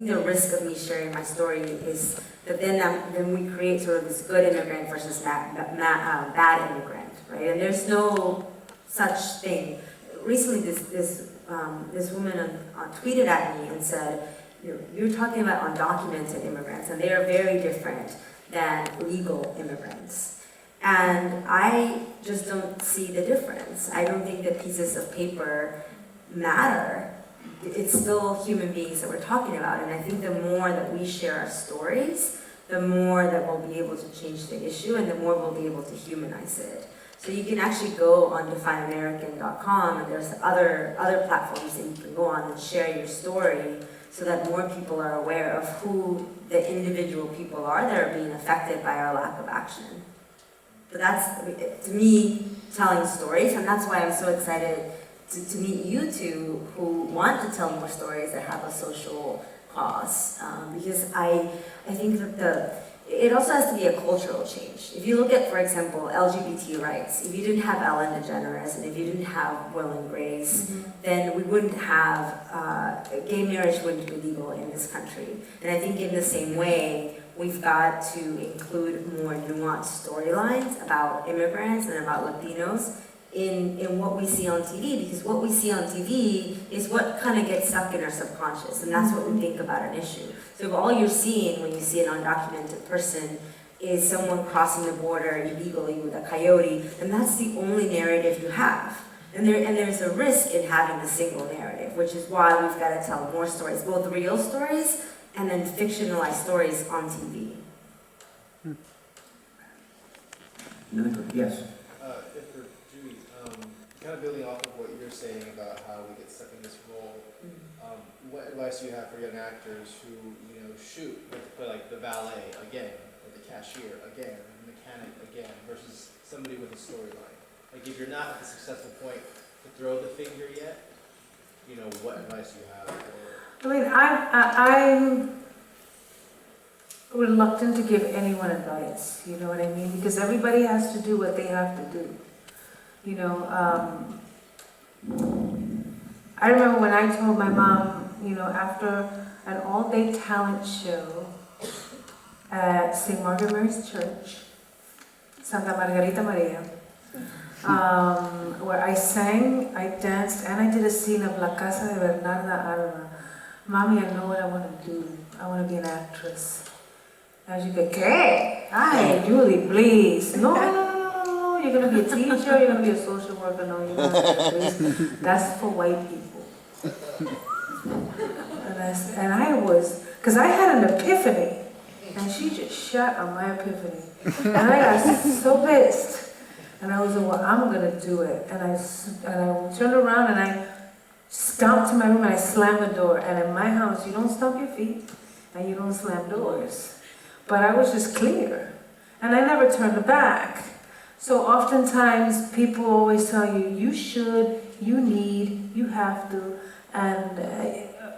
The risk of me sharing my story is that then we create sort of this good immigrant versus bad immigrant, right? And there's no such thing. Recently, this woman tweeted at me and said, "You're talking about undocumented immigrants, and they are very different than legal immigrants." And I just don't see the difference. I don't think that pieces of paper matter. It's still human beings that we're talking about, and I think the more that we share our stories, the more that we'll be able to change the issue, and the more we'll be able to humanize it. So you can actually go on defineamerican.com, and there's other platforms that you can go on and share your story, so that more people are aware of who the individual people are that are being affected by our lack of action. But that's, to me, telling stories, and that's why I'm so excited to meet you two who want to tell more stories that have a social cause, because I think that it also has to be a cultural change. If you look at, for example, LGBT rights, if you didn't have Ellen DeGeneres and if you didn't have Will and Grace, then we wouldn't have, gay marriage wouldn't be legal in this country. And I think in the same way, we've got to include more nuanced storylines about immigrants and about Latinos in what we see on TV, because what we see on TV is what kind of gets stuck in our subconscious, and that's what we think about an issue. So if all you're seeing when you see an undocumented person is someone crossing the border illegally with a coyote, then that's the only narrative you have. And there's a risk in having a single narrative, which is why we've got to tell more stories, both real stories and then fictionalized stories on TV. Yes. Kind of building off of what you're saying about how we get stuck in this role, what advice do you have for young actors who, shoot, you have to play like the valet again, or the cashier again, or the mechanic again, versus somebody with a storyline? Like if you're not at the successful point to throw the finger yet, what advice do you have? I'm reluctant to give anyone advice, you know what I mean? Because everybody has to do what they have to do. I remember when I told my mom, after an all-day talent show at St. Margaret Mary's Church, Santa Margarita Maria, where I sang, I danced, and I did a scene of La Casa de Bernarda Alba. Mommy, I know what I want to do. I want to be an actress. And she go, ¿qué? Ay, Julie, please. No, you're going to be a teacher, you're going to be a social worker, no, you're not. That's for white people. And I was, because I had an epiphany, and she just shut on my epiphany. And I got so pissed. And I was like, well, I'm going to do it. And I turned around and I stomped to my room and I slammed the door. And in my house, you don't stomp your feet and you don't slam doors. But I was just clear. And I never turned back. So oftentimes people always tell you, you should, you need, you have to. And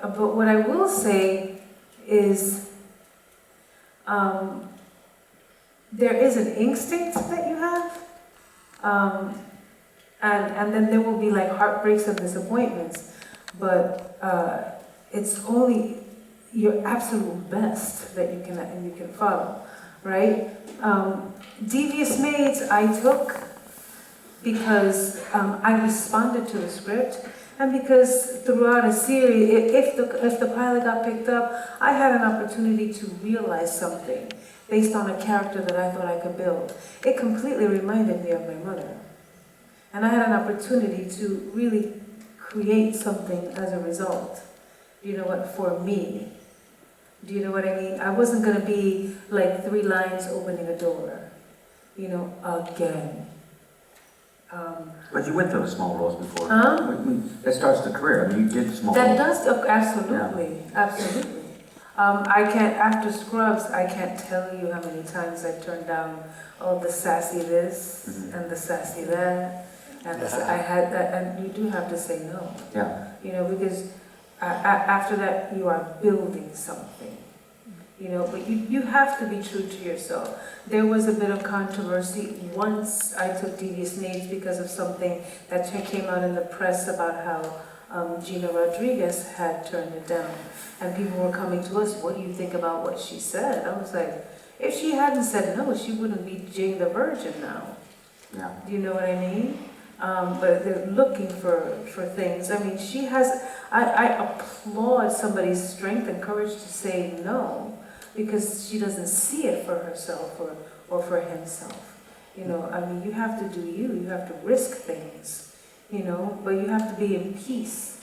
but what I will say is there is an instinct that you have. And then there will be like heartbreaks and disappointments. But it's only your absolute best that you can follow, right? Devious Maids I took because I responded to the script, and because throughout a series, if the pilot got picked up, I had an opportunity to realize something based on a character that I thought I could build. It completely reminded me of my mother, and I had an opportunity to really create something as a result. You know what? For me. Do you know what I mean? I wasn't going to be like 3 lines opening a door, again. But you went through small roles before. Huh? That starts the career. You did small That roles. does, absolutely, absolutely. I can't, after Scrubs, I can't tell you how many times I turned down all the sassy this and the sassy that. And I had that, and you do have to say no. Yeah. Because after that, you are building something. But you have to be true to yourself. There was a bit of controversy once I took Devious Maids because of something that came out in the press about how Gina Rodriguez had turned it down. And people were coming to us, what do you think about what she said? I was like, if she hadn't said no, she wouldn't be Jane the Virgin now. Yeah. Do you know what I mean? But they're looking for things. I mean, she has, I applaud somebody's strength and courage to say no, because she doesn't see it for herself or for himself. You know, I mean, you have to do you have to risk things, you know, but you have to be in peace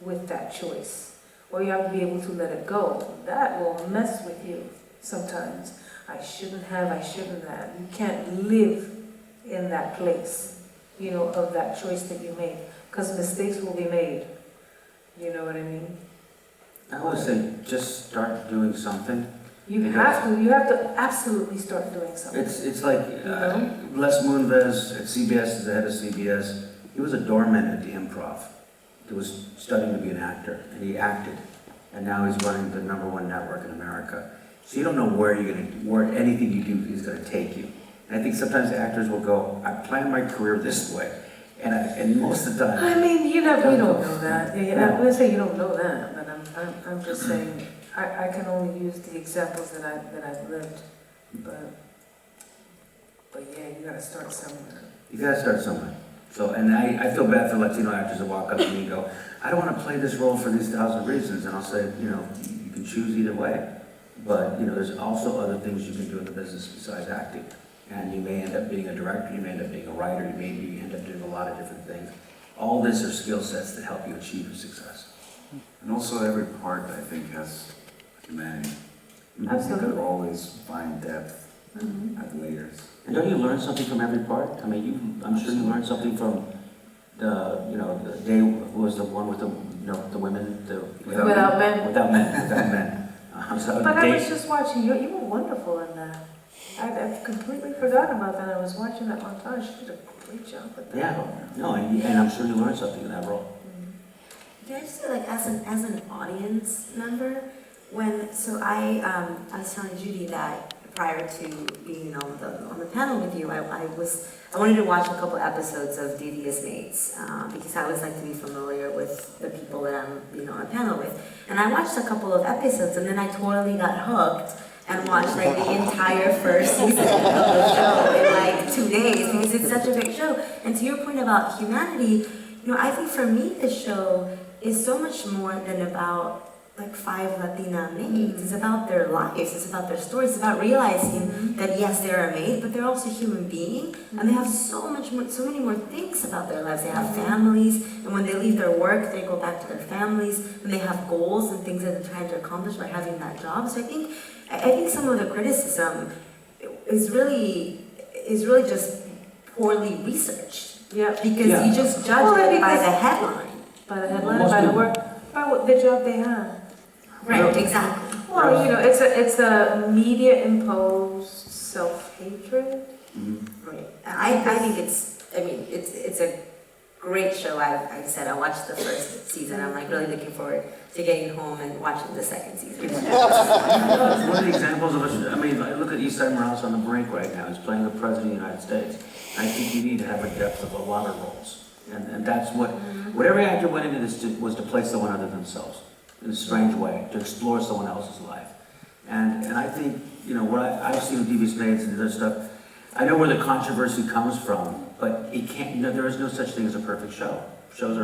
with that choice. Or you have to be able to let it go. That will mess with you sometimes. I shouldn't have. You can't live in that place, you know, of that choice that you made, because mistakes will be made. You know what I mean? I always say, just start doing something. You have to absolutely start doing something. It's like, know? Les Moonves at CBS, is the head of CBS. He was a doorman at the Improv. He was studying to be an actor, and he acted. And now he's running the #1 network in America. So you don't know where anything you do is gonna take you. And I think sometimes actors will go, I planned my career this way. And most of the time. I mean, you don't know that. Yeah. I'm gonna say you don't know that, but I'm just saying, I can only use the examples that I've lived. But yeah, you gotta start somewhere. You gotta start somewhere. So, and I feel bad for Latino actors that walk up to me and go, I don't want to play this role for these 1,000 reasons. And I'll say, you know, you can choose either way. But, you know, there's also other things you can do in the business besides acting. And you may end up being a director, you may end up being a writer, you may end up doing a lot of different things. All this are skill sets that help you achieve your success. And also every part, I think, has humanity. Absolutely. You could always find depth Mhm. at layers. And don't you learn something from every part? I mean, I'm sure you learned something from the day was the one with the women, Without Men. Without men. So But I Dave- was just watching you. You were wonderful in that. I've completely forgotten about that. I was watching that montage. She did a great job with that. Yeah, no, and I'm sure you learned something in that role. Can I just say, like, as an audience member, I was telling Judy that prior to being on the panel with you, I wanted to watch a couple episodes of Devious Mates, because I always like to be familiar with the people that I'm being on a panel with. And I watched a couple of episodes, and then I totally got hooked and watched like the entire first season of the show in like 2 days, because it's such a great show. And to your point about humanity, you know, I think for me the show is so much more than about like 5 Latina maids. It's about their lives, it's about their stories, it's about realizing that yes, they're a maid, but they're also human being, and they have so many more things about their lives. They have families, and when they leave their work, they go back to their families, and they have goals and things that they're trying to accomplish by having that job. So I think some of the criticism is really just poorly researched. Yeah. Because Yeah. you just judge it by the headline. By the headline, Most by the people- work, by what the job they have. Right, exactly. Well, you know, it's a media imposed self-hatred. Mhm. Right. I think it's a great show. I said I watched the first season. I'm like really looking forward to getting home and watching the second season. It's one of the examples of I mean, I look at Eastside Morales on the brink right now. He's playing the President of the United States. I think you need to have a depth of a lot of roles. And that's what every actor went into this was to play someone other than themselves, in a strange way, to explore someone else's life. And I think, you know, what I've seen with Devious Maids and other stuff, I know where the controversy comes from, but it can't, you know, there is no such thing as a perfect show. Shows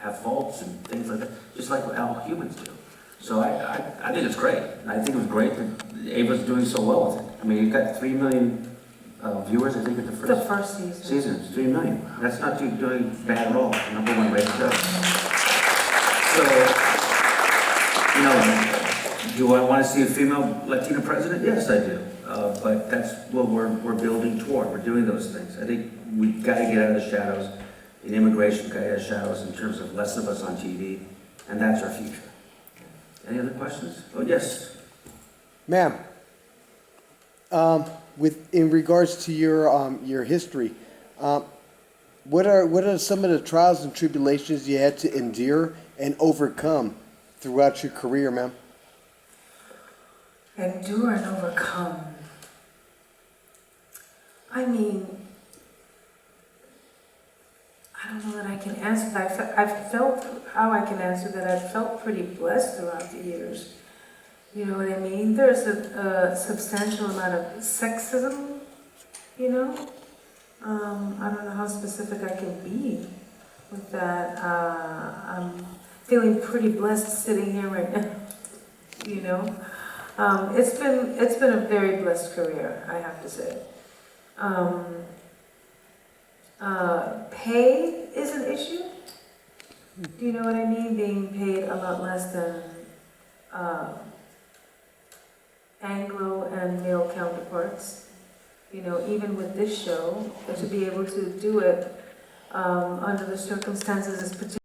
have faults and things like that, just like how humans do. So I think it's great. And I think it was great that Ava's doing so well with it. I mean, you've got 3 million viewers, I think, at the The first first season. season. It's 3 million. That's not you doing bad at all. #1 rated show. So, you know, do I want to see a female Latina president? Yes, I do. But that's what we're building toward. We're doing those things. I think we've got to get out of the shadows. In immigration, got to get out of the shadows in terms of less of us on TV. And that's our future. Any other questions? Oh, yes. Ma'am, in regards to your history, what are some of the trials and tribulations you had to endure and overcome throughout your career, ma'am? Endure and overcome. I mean, I don't know that I can answer that. I've felt how I can answer that. I've felt pretty blessed throughout the years. You know what I mean? There's a substantial amount of sexism, you know? I don't know how specific I can be with that. I'm feeling pretty blessed sitting here right now, you know? It's been a very blessed career, I have to say. Pay is an issue. Do you know what I mean? Being paid a lot less than Anglo and male counterparts. You know, even with this show, to be able to do it under the circumstances is particularly